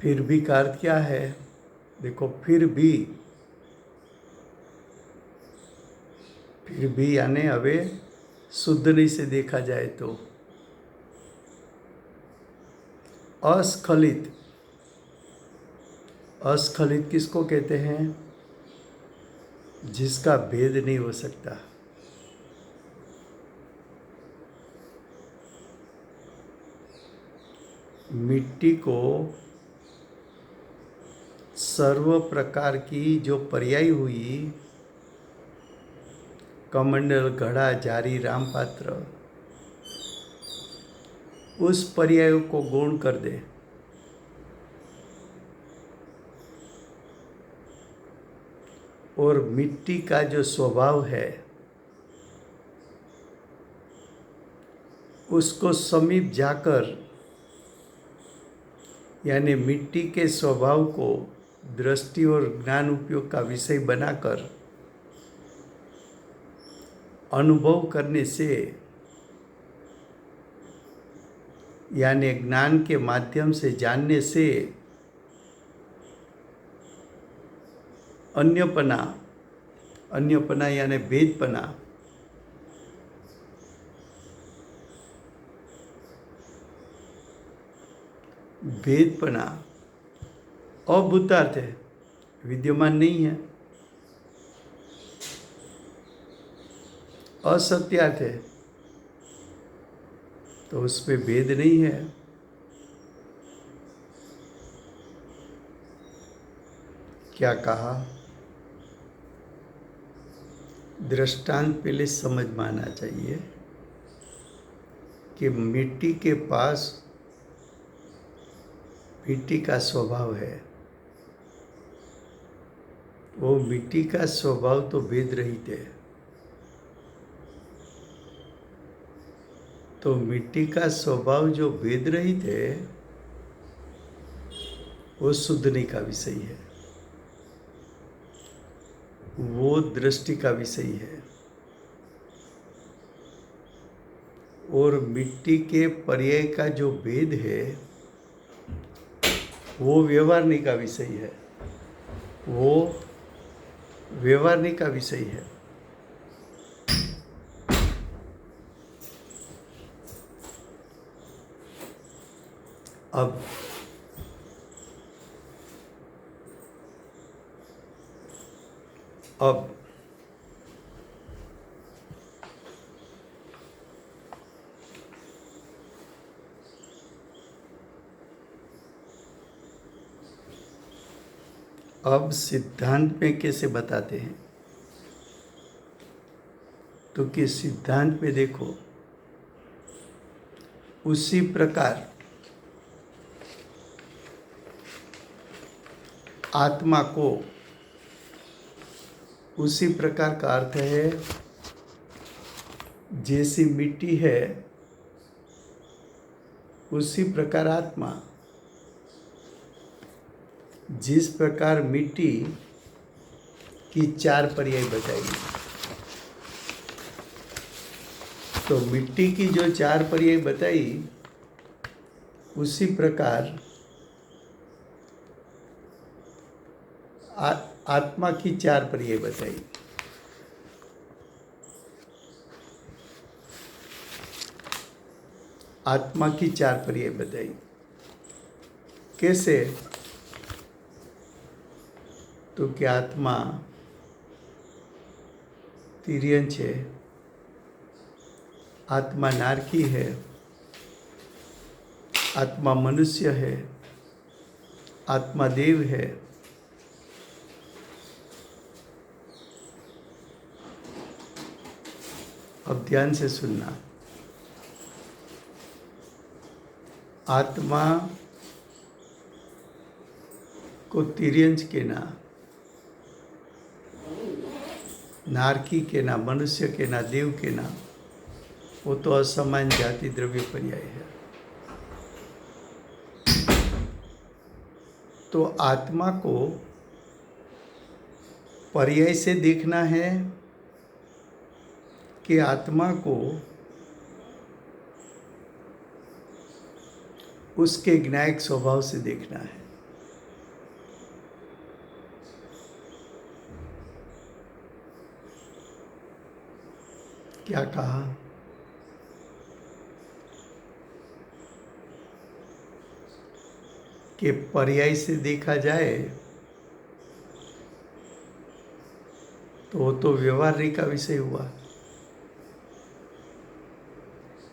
फिर भी का अर्थ क्या है? देखो, फिर भी यानी હવે शुद्धनी से देखा जाए तो अस्खलित। अस्खलित किसको कहते हैं? जिसका भेद नहीं हो सकता। मिट्टी को सर्व प्रकार की जो पर्याय हुई, कमंडल, घड़ा, जारी, रामपात्र, उस पर्याय को गौण कर दे। और मिट्टी का जो स्वभाव है उसको समीप जाकर, यानी मिट्टी के स्वभाव को दृष्टि और ज्ञान उपयोग का विषय बनाकर अनुभव करने से, यानी ज्ञान के माध्यम से जानने से अन्यपना यानी भेदपना, अभूतार्थ है, विद्यमान नहीं है। असत्यार्थ है, तो उसमें भेद नहीं है। क्या कहा? दृष्टांत पहले समझ में आना चाहिए कि मिट्टी के पास मिट्टी का स्वभाव है। वो मिट्टी का स्वभाव तो भेद रहित है। तो मिट्टी का स्वभाव जो भेद रहित है वो शुद्धनी का विषय है, वो दृष्टि का विषय है। और मिट्टी के पर्याय का जो भेद है वो व्यवहारणी का विषय है, वो व्यवहारणी का विषय है। अब सिद्धांत में कैसे बताते हैं? तो कि सिद्धांत में देखो, उसी प्रकार आत्मा को, उसी प्रकार का अर्थ है जैसी मिट्टी है उसी प्रकार आत्मा। जिस प्रकार मिट्टी की 4 पर्याय बताई, तो मिट्टी की जो 4 पर्याय बताई उसी प्रकार आत्मा की 4 पर्याय बताई। आत्मा की 4 पर्याय बताई। कैसे? तो कि आत्मा तिर्यंच है, आत्मा नारकी है, आत्मा मनुष्य है, आत्मा देव है, अब ध्यान से सुनना। आत्मा को तिर्यंच के ना, नारकी के ना, मनुष्य के ना, देव के ना, वो तो असमान जाति द्रव्य पर्याय है। तो आत्मा को पर्याय से देखना है कि आत्मा को उसके ज्ञायक स्वभाव से देखना है। क्या कहा? कि पर्याय से देखा जाए तो वो तो व्यवहार का विषय हुआ।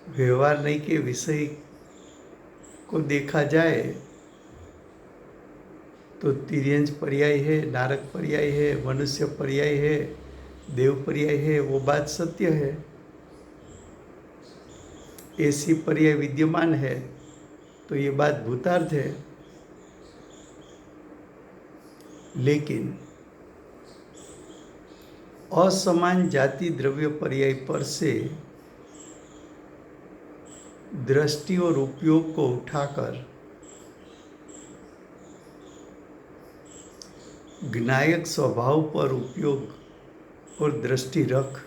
व्यवहार नहीं के विषय को देखा जाए तो तिर्यंच पर्याय है, नारक पर्याय है, मनुष्य पर्याय है, देव पर्याय है, वो बात सत्य है। ऐसी पर्याय विद्यमान है तो ये बात भूतार्थ है। लेकिन असमान जाति द्रव्य पर्याय पर से दृष्टि और उपयोग को उठाकर ज्ञायक स्वभाव पर उपयोग और दृष्टि रख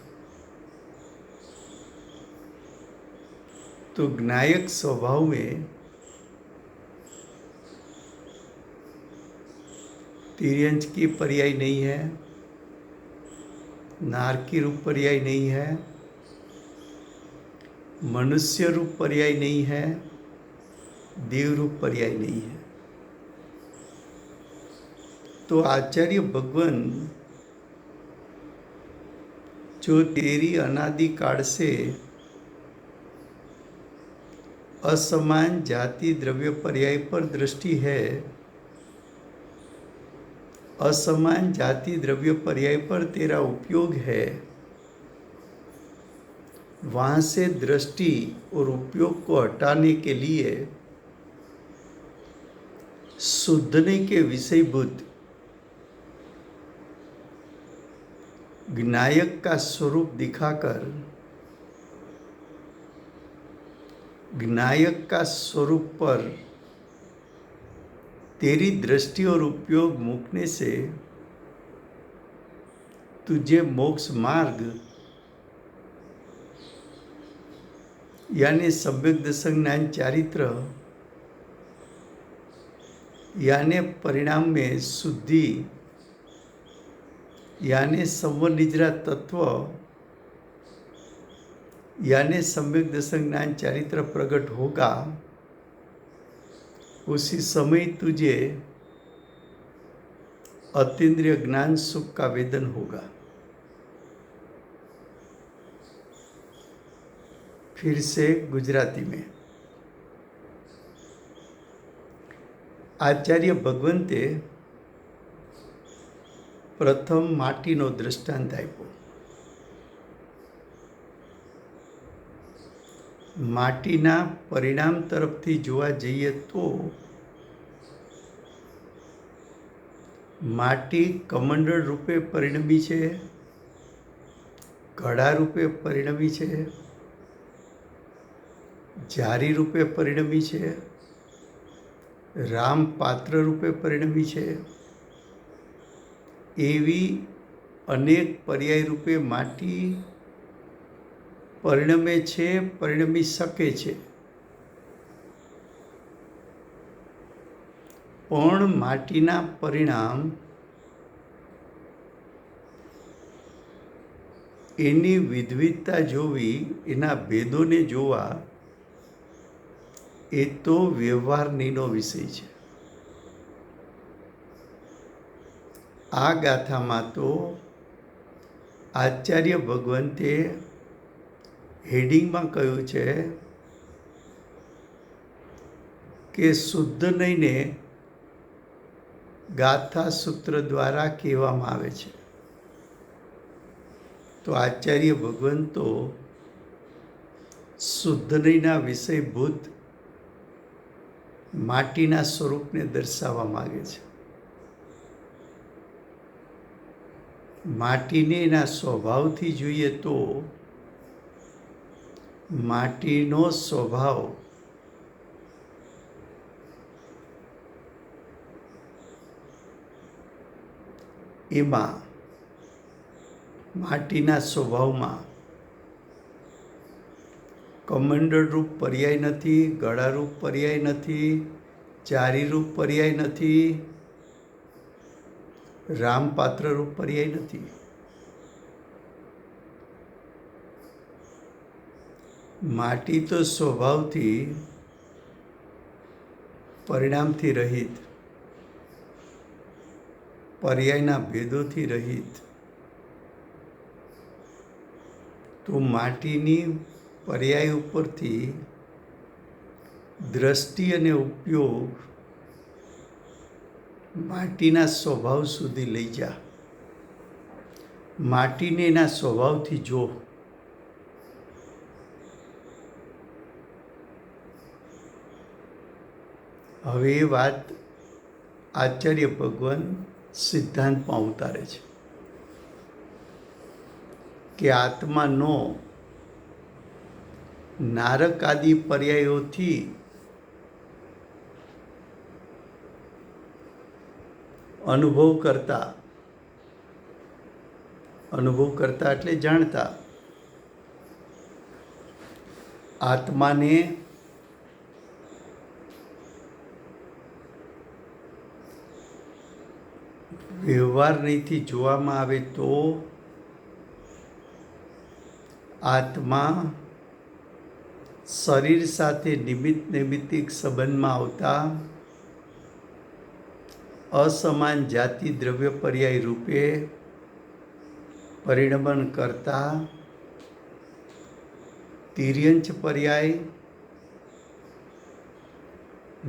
तो ज्ञायक स्वभाव में तिर्यंच की पर्याय नहीं है, नारकी रूप पर्याय नहीं है, मनुष्य रूप पर्याय नहीं है, देव रूप पर्याय नहीं है। तो आचार्य भगवान जो तेरी अनादि काल से असमान जाति द्रव्य पर्याय पर दृष्टि है, असमान जाति द्रव्य पर्याय पर तेरा उपयोग है, वहां से दृष्टि और उपयोग को हटाने के लिए शुद्धने के विषयभूत ज्ञायक का स्वरूप दिखाकर ज्ञायक का स्वरूप पर तेरी दृष्टि और उपयोग मुकने से तुझे मोक्ष मार्ग यानी सम्यक दर्शन ज्ञान चारित्र यानी परिणाम में शुद्धि यानी संवनिजरा तत्व यानी सम्यक दर्शन ज्ञान चारित्र प्रकट होगा। उसी समय तुझे अतीन्द्रिय ज्ञान सुख का वेदन होगा। फिर से गुजराती में आचार्य भगवंते प्रथम माटीनो दृष्टांत आप्यो। माटीना परिणाम तरफथी जोवा जईए तो माटी कमंडल रूपे परिणमी छे, घड़ा रूपे परिणमी छे, जारी रूपे परिणमी छे, राम पात्र रूपे परिणमी छे। एवी अनेक पर्याय रूपे माटी परिणमे छे, परिणमी शके छे। पण माटीना परिणाम एनी विधविधता जोवी, एना भेदोने जोवा ए तो व्यवहारनीनो विषय छे। आ गाथामां तो आचार्य भगवंते हेडिंगमां कह्युं छे कि शुद्ध नहींने गाथा सूत्र द्वारा कहेवामां आवे छे। तो आचार्य भगवान तो शुद्ध नहींना विषयभूत माटीना स्वरूपने दर्शाववा मांगे छे। माटीने एना स्वभावथी जोईए तो माटीनो स्वभाव एमां माटीना स्वभावमां कमंडल रूप पर्याय नथी, गळा रूप पर्याय नथी, चारी रूप पर्याय नथी, रामपात्र रूप पर्याय नथी। માટી તો સ્વભાવથી પરિણામથી રહિત, પર્યાયના ભેદોથી રહિત. તો માટીની પર્યાય ઉપરથી દ્રષ્ટિ અને ઉપયોગ માટીના સ્વભાવ સુધી લઈ જા. માટીને એના સ્વભાવથી જો. હવે એ વાત આચાર્ય ભગવાન સિદ્ધાંતમાં ઉતારે છે કે આત્માનો નારક આદિ પર્યાયોથી અનુભવ કરતા એટલે જાણતા આત્માને વ્યવહાર નહીંથી જોવામાં આવે તો આત્મા શરીર સાથે નિમિત્ત નૈમિત્તિક સંબંધમાં આવતા અસમાન જાતિ દ્રવ્ય પર્યાય રૂપે પરિણમન કરતા તિર્યંચ પર્યાય,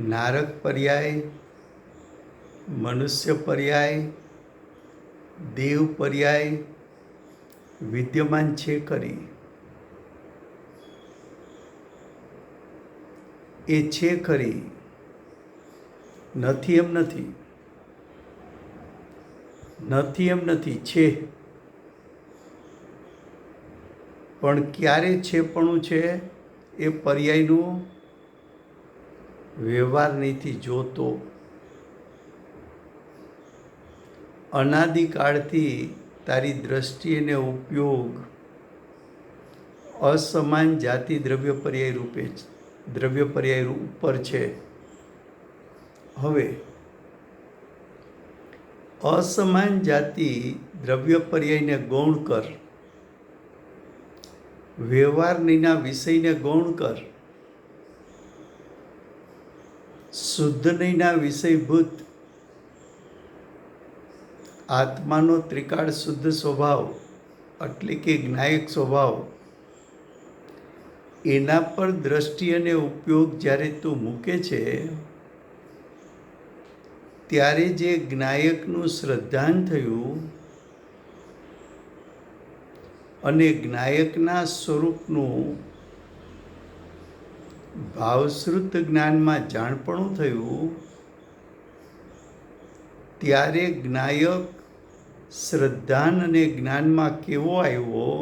નારક પર્યાય, મનુષ્ય પર્યાય, દેવ પર્યાય વિદ્યમાન છે ખરી. એ છે ખરી, નથી એમ નથી, નથી એમ નથી, છે. પણ ક્યારે છેપણું છે એ પર્યાયનું વ્યવહાર નહીંથી જોતો. અનાદિકાળથી તારી દ્રષ્ટિ અને ઉપયોગ અસમાન જાતિ દ્રવ્ય પર્યાય રૂપે દ્રવ્ય પર્યાય ઉપર છે. હવે અસમાન જાતિ દ્રવ્ય પર્યાયને ગૌણ કર, વ્યવહાર નહીંના વિષયને ગૌણ કર, શુદ્ધ નહીંના વિષયભૂત આત્માનો ત્રિકાળ શુદ્ધ સ્વભાવ એટલે કે જ્ઞાયક સ્વભાવ, એના પર દ્રષ્ટિ અને ઉપયોગ જ્યારે તું મૂકે છે ત્યારે જે જ્ઞાયકનું શ્રદ્ધાન થયું અને જ્ઞાયકના સ્વરૂપનું ભાવશ્રુત જ્ઞાનમાં જાણપણું થયું ત્યારે જ્ઞાયક શ્રદ્ધાન અને જ્ઞાનમાં કેવો આવ્યો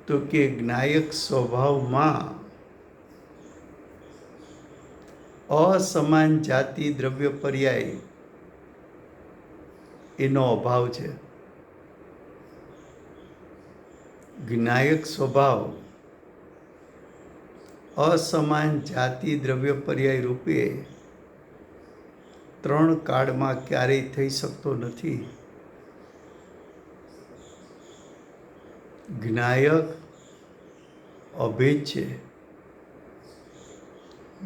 તો કે જ્ઞાયક સ્વભાવમાં અસમાન જાતિ દ્રવ્ય પર્યાય એનો અભાવ છે. જ્ઞાયક સ્વભાવ અસમાન જાતિ દ્રવ્ય પર્યાય રૂપે ત્રણ કાળમાં ક્યારેય થઈ શકતો નથી. જ્ઞાયક અભેદ છે.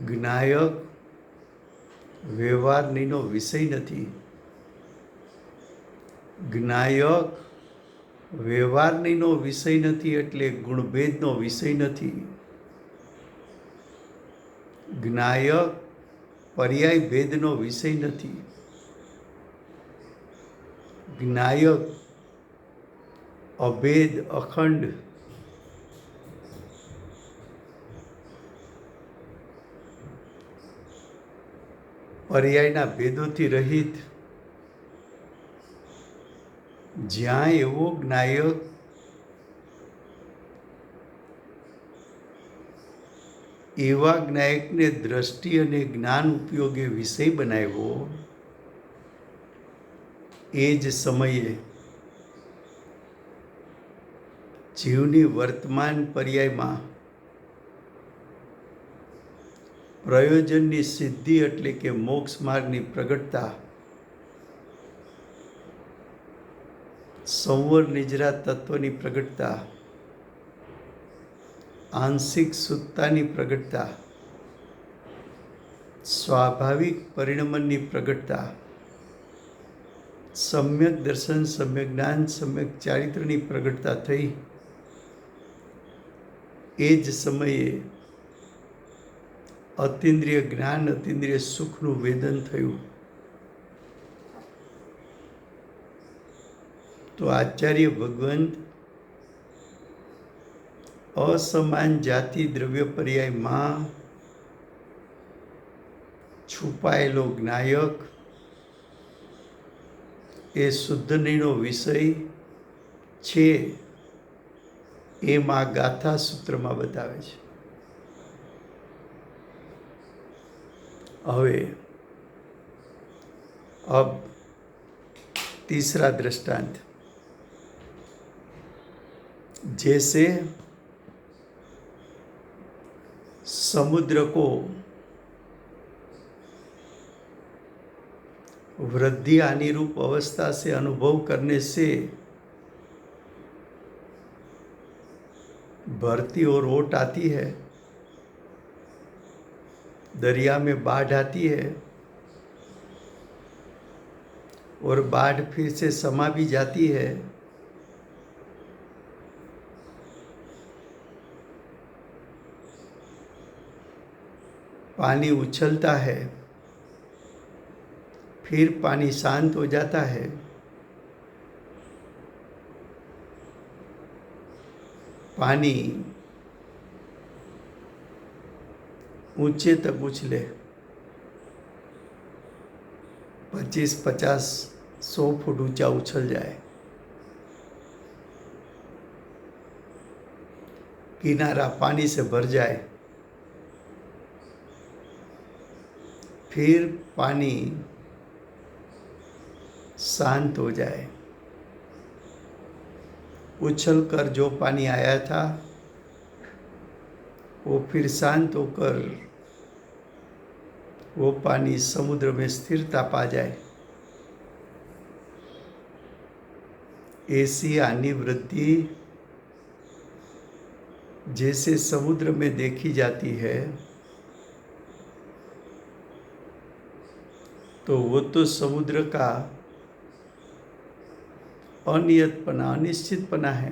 જ્ઞાયક વ્યવહારનીનો વિષય નથી. જ્ઞાયક વ્યવહારનીનો વિષય નથી એટલે ગુણભેદનો વિષય નથી. જ્ઞાયક પર્યાય ભેદનો વિષય નથી. જ્ઞાયક અભેદ અખંડ પર્યાયના ભેદોથી રહિત, જ્યાં એવો જ્ઞાયક એવા જ્ઞાયકને દ્રષ્ટિ અને જ્ઞાન ઉપયોગે વિષય બનાવ્યો એ જ સમયે જીવની વર્તમાન પર્યાયમાં પ્રયોજનની સિદ્ધિ એટલે કે મોક્ષ માર્ગની પ્રગટતા, સંવર નિજરા તત્વની પ્રગટતા, આંશિક શુદ્ધતાની પ્રગટતા, સ્વાભાવિક પરિણમનની પ્રગટતા, સમ્યક દર્શન, સમ્યક જ્ઞાન, સમ્યક ચારિત્રની પ્રગટતા થઈ. એ જ સમયે અતિન્દ્રિય જ્ઞાન, અતિન્દ્રિય સુખનું વેદન થયું. તો આચાર્ય ભગવંત અસમાન જાતિ દ્રવ્ય પર્યાયમાં છુપાયેલો જ્ઞાયક એ શુદ્ધ નહીંનો વિષય છે એમ આ ગાથા સૂત્રમાં બતાવે છે. હવે अब तीसरा दृष्टांत, जैसे समुद्र को वृद्धि आनी रूप अवस्था से अनुभव करने से भरती और ओट आती है, दरिया में बाढ़ आती है और बाढ़ फिर से समा भी जाती है. पानी उछलता है, फिर पानी शांत हो जाता है. पानी ऊंचे तक उछले, 25, 50, 100 फुट ऊंचा उछल जाए. किनारा पानी से भर जाए, फिर पानी शांत हो जाए. उछल कर जो पानी आया था वो फिर शांत होकर वो पानी समुद्र में स्थिरता पा जाए. ऐसी आनी वृद्धि जैसे समुद्र में देखी जाती है, तो वो तो समुद्र का अनियतपना, अनिश्चितपना है.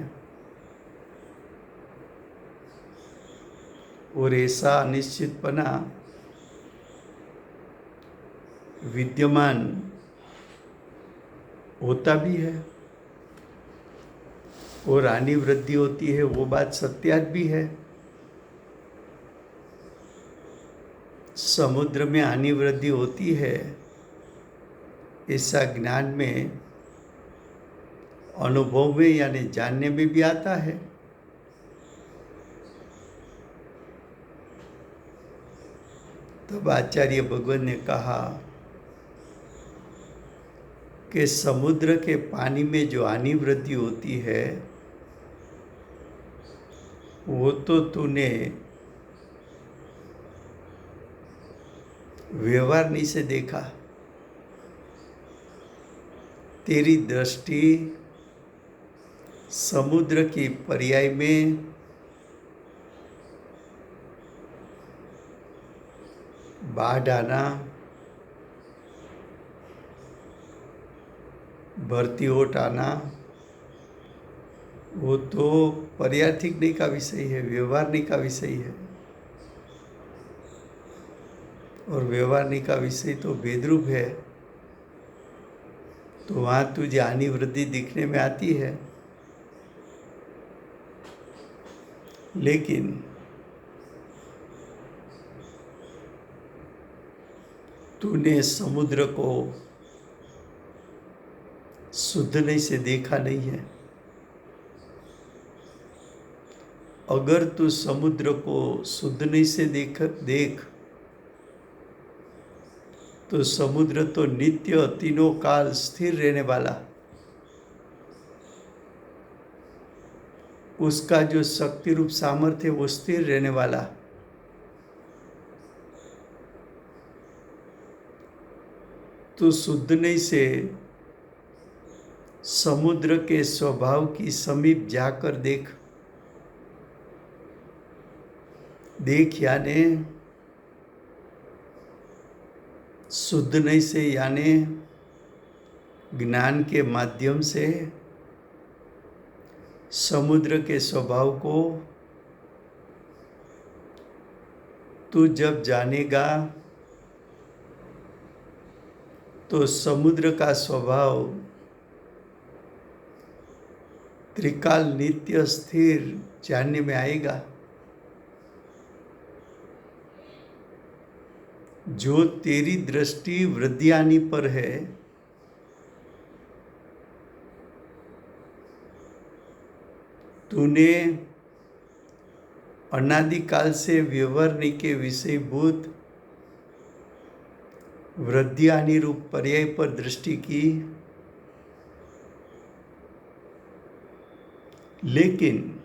और ऐसा अनिश्चितपना विद्यमान होता भी है और आनी वृद्धि होती है, वो बात सत्यात भी है. समुद्र में आनी वृद्धि होती है ऐसा ज्ञान में, अनुभव में यानी जानने में भी आता है. तब आचार्य भगवत ने कहा कि समुद्र के पानी में जो आनी वृद्धि होती है वो तो तूने व्यवहार से देखा. तेरी दृष्टि समुद्र की पर्याय में बाढ़ आना, भरती ओट आना, वो तो पर्यार्थिक का विषय है, व्यवहारिक का विषय है. और व्यवहारिक का विषय तो भेदरूप है. तो वहाँ तुझे आनी वृद्धि दिखने में आती है, लेकिन तूने समुद्र को शुद्ध नहीं से देखा नहीं है. अगर तू समुद्र को शुद्ध नहीं से देख तो समुद्र तो नित्य तीनों काल स्थिर रहने वाला, उसका जो शक्ति रूप सामर्थ्य वो स्थिर रहने वाला. तो शुद्ध नहीं से समुद्र के स्वभाव की समीप जाकर देख. देख यानी शुद्ध नहीं से यानी ज्ञान के माध्यम से समुद्र के स्वभाव को तू जब जानेगा तो समुद्र का स्वभाव त्रिकाल नित्य स्थिर जानने में आएगा। जो तेरी दृष्टि वृद्धियानी पर है, तूने अनादिकाल से व्यवहार के विषयभूत वृद्धियानी रूप पर्याय पर दृष्टि की, लेकिन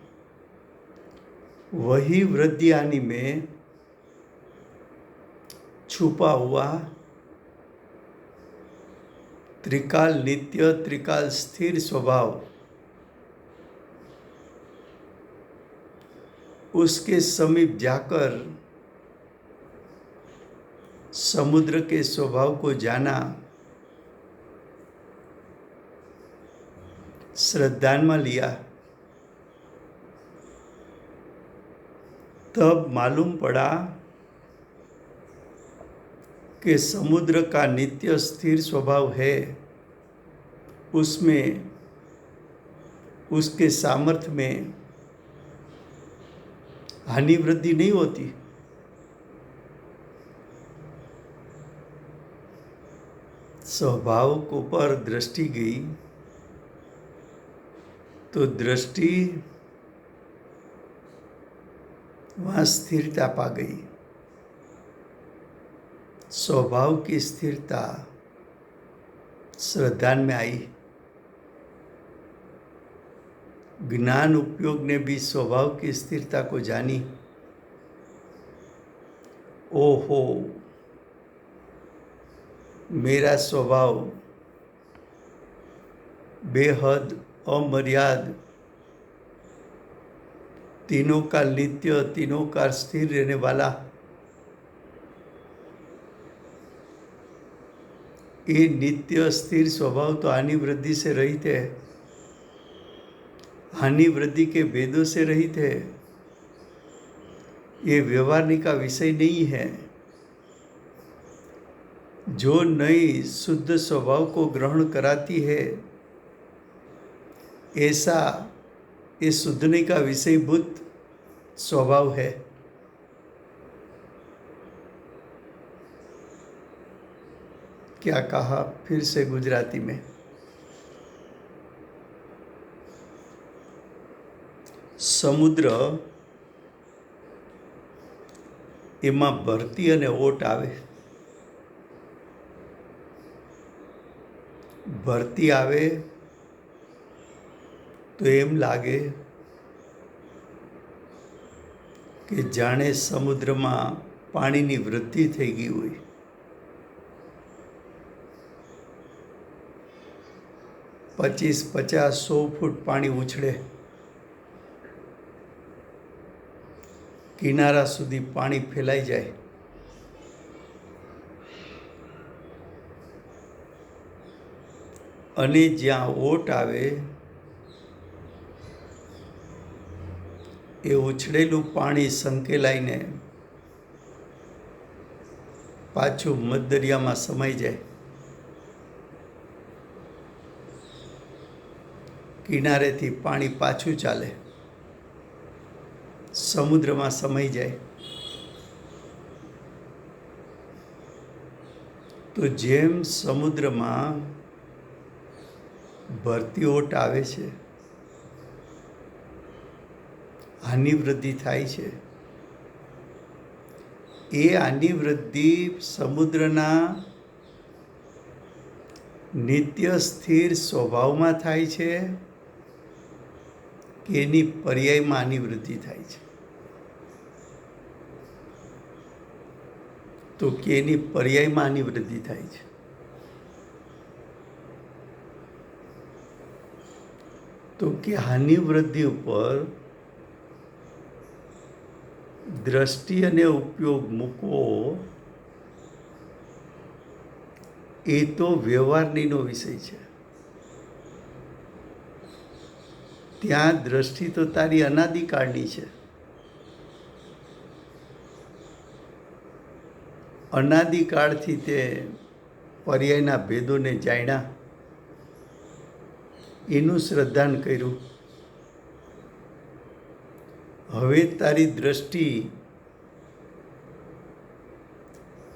वही वृद्धियानी में छुपा हुआ त्रिकाल नित्य त्रिकाल स्थिर स्वभाव उसके समीप जाकर समुद्र के स्वभाव को जाना, श्रद्धा में लिया, तब मालूम पड़ा कि समुद्र का नित्य स्थिर स्वभाव है, उसमें उसके सामर्थ्य में हानि वृद्धि नहीं होती। स्वभाव को पर दृष्टि गई तो दृष्टि वहाँ स्थिरता पा गई। स्वभाव की स्थिरता श्रद्धा में आई। ज्ञान उपयोग ने भी स्वभाव की स्थिरता को जानी। ओहो, मेरा स्वभाव बेहद अमर्याद, तीनों का नित्य, तीनों का स्थिर रहने वाला, ये नित्य स्थिर स्वभाव तो हानि वृद्धि से रहित है, हानि वृद्धि के भेदों से रहित है। ये व्यवहारिक का विषय नहीं है। जो नई शुद्ध स्वभाव को ग्रहण कराती है, ऐसा ये शुद्धने का विषयभूत स्वभाव है। क्या कहा फिर से गुजराती में? समुद्र एमा भरती अने ओट आवे। भरती आवे तो एम लागे कि जाने समुद्र में पानी की वृद्धि थई गई हुई। पच्चीस 50-100 फूट पानी उछळे, किनारा सुधी पानी फैलाई जाए। अने ज्यां ओट आवे ए उछळेलुं पाणी संकेलाईने पाछुं मध्यदरियामां समाई जाए। किनारेथी पाणी पाछुं चाले, समुद्र में समाई जाए। तो जेम समुद्र में भरती ओट आवे छे, हानि वृद्धि थाय छे। ए हानि वृद्धि समुद्रना नित्य स्थिर स्वभाव में थाय छे कि एनी पर्याय में हानि वृद्धि थाय छे? तो कि एनी पर्याय में हानि वृद्धि थाय छे। तो कि हानि वृद्धि पर દ્રષ્ટિ અને ઉપયોગ મૂકવો એ તો વ્યવહારનીનો વિષય છે. ત્યાં દ્રષ્ટિ તો તારી અનાદિકાળની છે. અનાદિકાળથી તે પર્યાયના ભેદોને જાણ્યા, એનું શ્રદ્ધાન કર્યું. હવે તારી દ્રષ્ટિ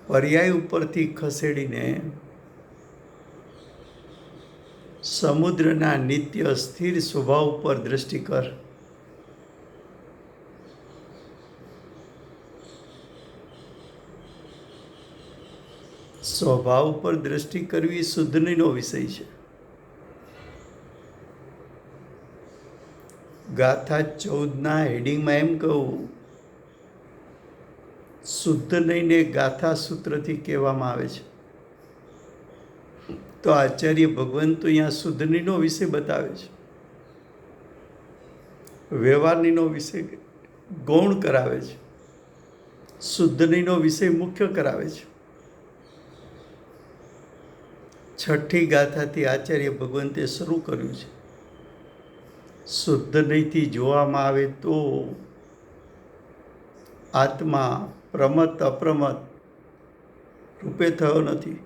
પર્યાય ઉપરથી ખસેડીને સમુદ્રના નિત્ય સ્થિર સ્વભાવ ઉપર દ્રષ્ટિ કર. સ્વભાવ પર દ્રષ્ટિ કરવી શુદ્ધનીનો વિષય છે. ગાથા 14ના હેડિંગમાં એમ કહું, શુદ્ધ નહીંને ગાથા સૂત્રથી કહેવામાં આવે છે. તો આચાર્ય ભગવાન તો અહીંયા શુદ્ધનીનો વિષય બતાવે છે, વ્યવહારનીનો વિષય ગૌણ કરાવે છે, શુદ્ધનીનો વિષય મુખ્ય કરાવે છે. છઠ્ઠી ગાથાથી આચાર્ય ભગવંતે શરૂ કર્યું છે. શુદ્ધ નહીંથી જોવામાં આવે તો આત્મા પ્રમત અપ્રમત રૂપે થયો નથી.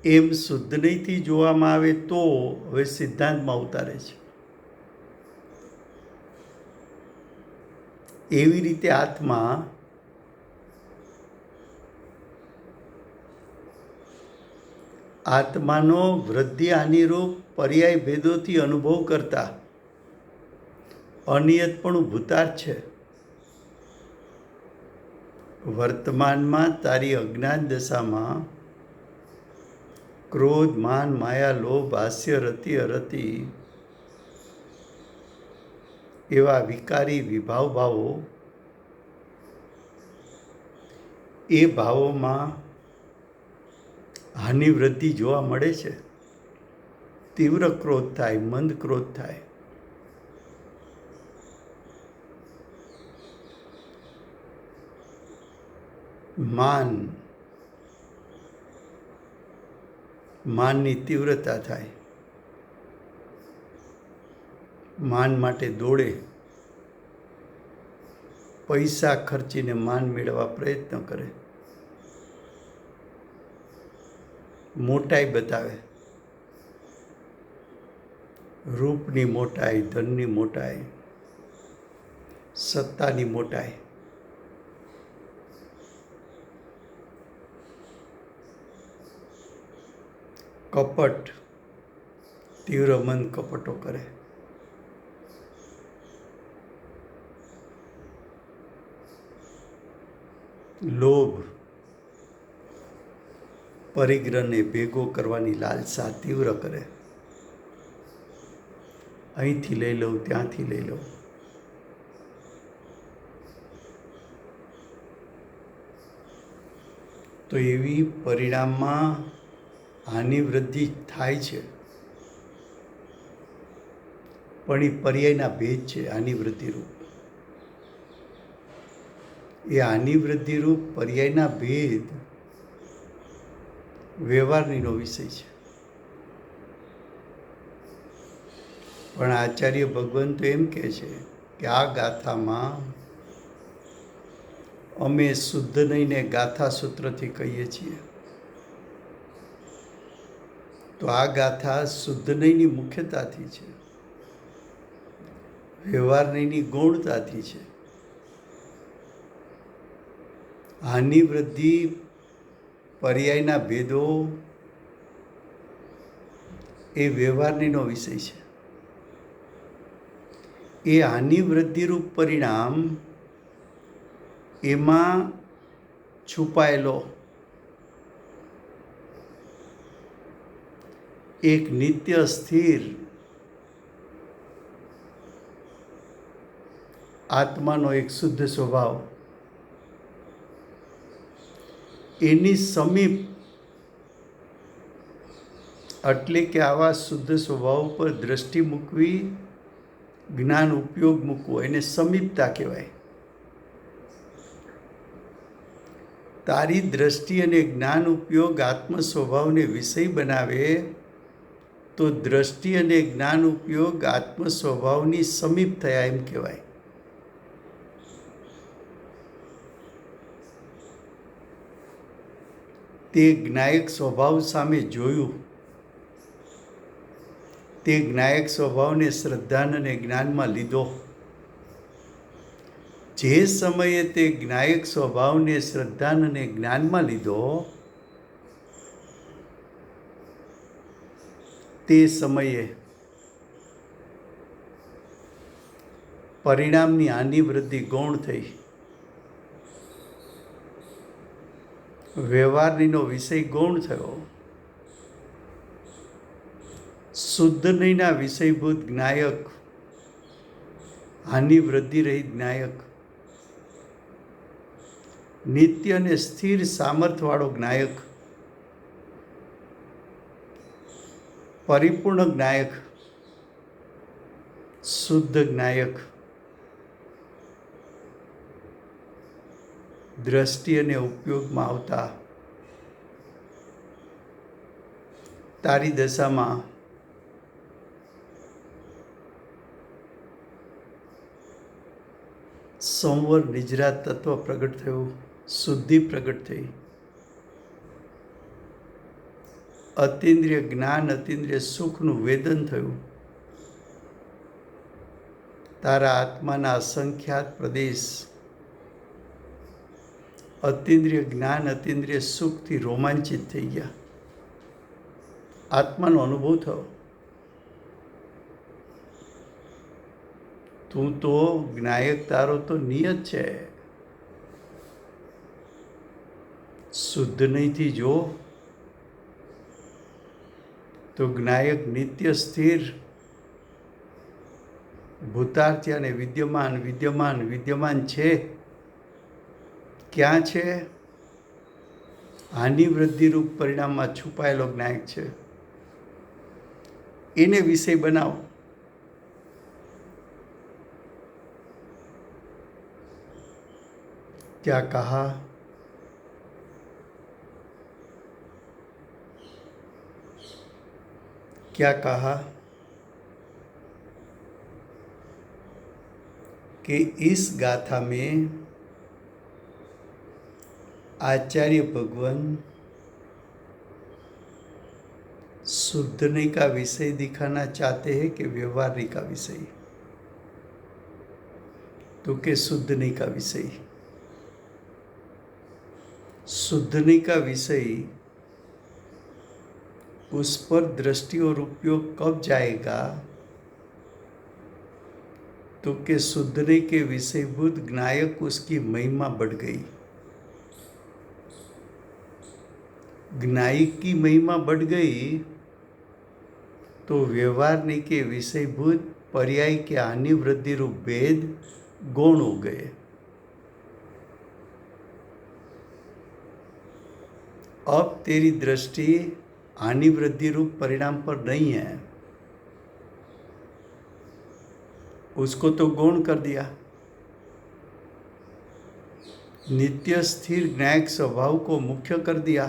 એમ શુદ્ધ નહીંથી જોવામાં આવે તો હવે સિદ્ધાંતમાં ઉતારે છે. એવી રીતે આત્મા આત્માનો વૃદ્ધિ હાનિરૂપ પર્યાય ભેદોથી અનુભવ કરતા અનિયતપણું ભૂતાર્થ છે. વર્તમાનમાં તારી અજ્ઞાન દશામાં ક્રોધ, માન, માયા, લોભ, હાસ્ય, રતિ, અરતિ એવા વિકારી વિભાવ ભાવો, એ ભાવોમાં હાનિ વૃદ્ધિ જોવા મળે છે. તીવ્ર ક્રોધ થાય, મંદ ક્રોધ થાય. માનની તીવ્રતા થાય. માન માટે દોડે, પૈસા ખર્ચીને માન મેળવવા પ્રયત્ન કરે, મોટાઈ બતાવે, રૂપની મોટાઈ, ધનની મોટાઈ, સત્તાની મોટાઈ. કપટ, તીવ્ર મન કપટો કરે. લોભ, પરિગ્રહને ભેગો કરવાની લાલસા તીવ્ર કરે. અહીંથી લઈ લઉં, ત્યાંથી લઈ લઉં. તો એવી પરિણામમાં હાનિ વૃદ્ધિ થાય છે, પણ એ પર્યાયના ભેદ છે. હાનિ વૃદ્ધિરૂપ એ હાનિ વૃદ્ધિરૂપ પર્યાયના ભેદ વ્યવહારનીનો વિષય છે. પણ આચાર્ય ભગવાન તો એમ કહે છે કે આ ગાથામાં અમે શુદ્ધ નહીંને ગાથા સૂત્રથી કહીએ છીએ. તો આ ગાથા શુદ્ધ નહીંની મુખ્યતાથી છે, વ્યવહાર નહીંની ગૌણતાથી છે. હાનિ વૃદ્ધિ પર્યાયના ભેદો એ વ્યવહારનીનો વિષય છે. એ હાનિ વૃદ્ધિરૂપ પરિણામ એમાં છુપાયેલો એક નિત્ય સ્થિર આત્માનો એક શુદ્ધ સ્વભાવ, એની સમીપ, એટલે કે આવા શુદ્ધ સ્વભાવ પર દ્રષ્ટિ મૂકવી જ્ઞાન ઉપયોગ મૂકવો એને સમીપતા કહેવાય. તારી દ્રષ્ટિ અને જ્ઞાન ઉપયોગ આત્મ સ્વભાવને વિષય બનાવે તો દ્રષ્ટિ અને જ્ઞાન ઉપયોગ આત્મ સ્વભાવની સમીપ થયા એમ કહેવાય. તે જ્ઞાયક સ્વભાવ સામે જોયું. તે જ્ઞાયક સ્વભાવને શ્રદ્ધા અને જ્ઞાનમાં લીધો. જે સમયે તે જ્ઞાયક સ્વભાવને શ્રદ્ધા અને જ્ઞાનમાં લીધો તે સમયે પરિણામની હાનિ વૃદ્ધિ ગૌણ થઈ. વ્યવહારનો વિષય ગૌણ થયો. શુદ્ધ નહીંના વિષયભૂત જ્ઞાયક, હાનિ વૃદ્ધિ રહિત જ્ઞાયક, નિત્ય અને સ્થિર સામર્થ્યવાળો જ્ઞાયક, પરિપૂર્ણ જ્ઞાયક, શુદ્ધ જ્ઞાયક, દ્રષ્ટિ અને ઉપયોગમાં આવતા તારી દશામાં સંવર નિજરાત તત્વ પ્રગટ થયું, શુદ્ધિ પ્રગટ થઈ. અતિન્દ્રિય જ્ઞાન, અતિન્દ્રિય સુખનું વેદન થયું. તારા આત્માના અસંખ્યાત પ્રદેશ અતિન્દ્રિય જ્ઞાન, અતિન્દ્રિય સુખથી રોમાંચિત થઈ ગયા. આત્માનો અનુભવ થયો. તું તો જ્ઞાયક, તારો તો નિયત છે. શુદ્ધ નહીંથી જો તો જ્ઞાયક નિત્ય સ્થિર ભૂતાર્થી અને વિદ્યમાન વિદ્યમાન વિદ્યમાન છે. ક્યાં છે? હાનિ વૃદ્ધિરૂપ પરિણામમાં છુપાયેલો જ્ઞાયક છે. એને વિષય બનાવો. क्या कहा? क्या कहा कि इस गाथा में आचार्य भगवान शुद्धने का विषय दिखाना चाहते हैं कि व्यवहार का विषय? तो के शुद्धने का विषय. शुद्धने का विषय उस पर दृष्टि और उपयोग कब जाएगा? तो के शुद्धने के विषयभूत ज्ञायक उसकी महिमा बढ़ गई. ज्ञायक की महिमा बढ़ गई तो व्यवहारने के विषयभूत पर्याय के हानि वृद्धि रूप भेद गौण हो गए. अब तेरी दृष्टि हानि वृद्धि रूप परिणाम पर नहीं है. उसको तो गौण कर दिया. नित्य स्थिर ज्ञायक स्वभाव को मुख्य कर दिया.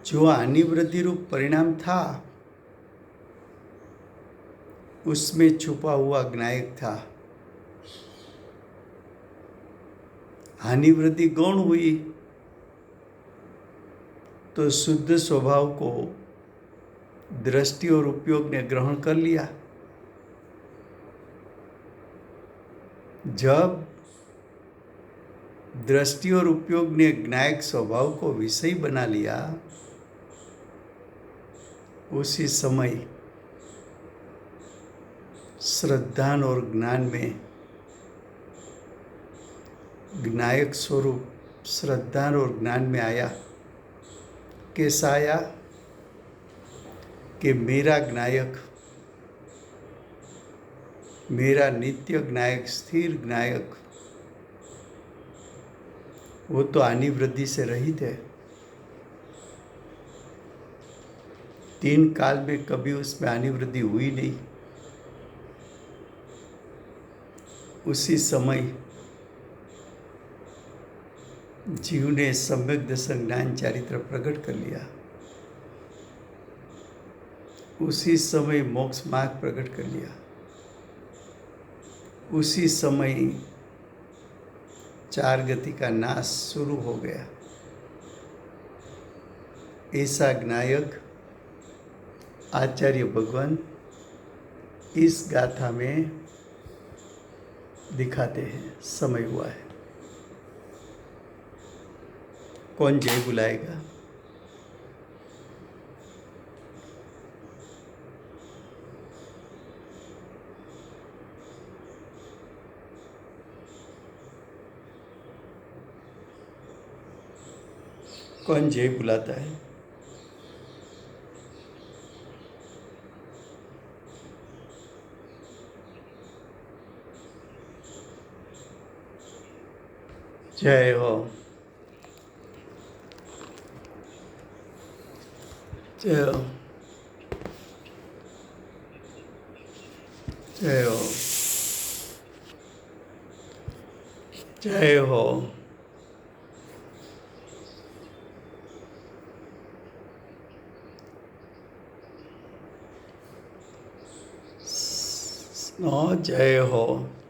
जो हानि वृद्धि रूप परिणाम था उसमें छुपा हुआ ज्ञायक था. हानि वृद्धि गौण हुई तो शुद्ध स्वभाव को दृष्टि और उपयोग ने ग्रहण कर लिया. जब दृष्टि और उपयोग ने ज्ञायक स्वभाव को विषय बना लिया, उसी समय श्रद्धा और ज्ञान में ज्ञायक स्वरूप श्रद्धा और ज्ञान में आया. कैसा आया? कि मेरा ज्ञायक, मेरा नित्य ज्ञायक, स्थिर ज्ञायक, वो तो हानि वृद्धि से रहित है. 3 काल में कभी उसमें हानि वृद्धि हुई नहीं. उसी समय जीव ने सम्यक दर्शन ज्ञान चारित्र प्रकट कर लिया। उसी समय मोक्ष मार्ग प्रकट कर लिया। उसी समय चार गति का नाश शुरू हो गया। ऐसा ज्ञायक आचार्य भगवान इस गाथा में दिखाते हैं। समय हुआ है। कौन जय बुलाएगा? कौन जय बुलाता है? जय हो, जय हो, जय हो, जय हो। जय हो।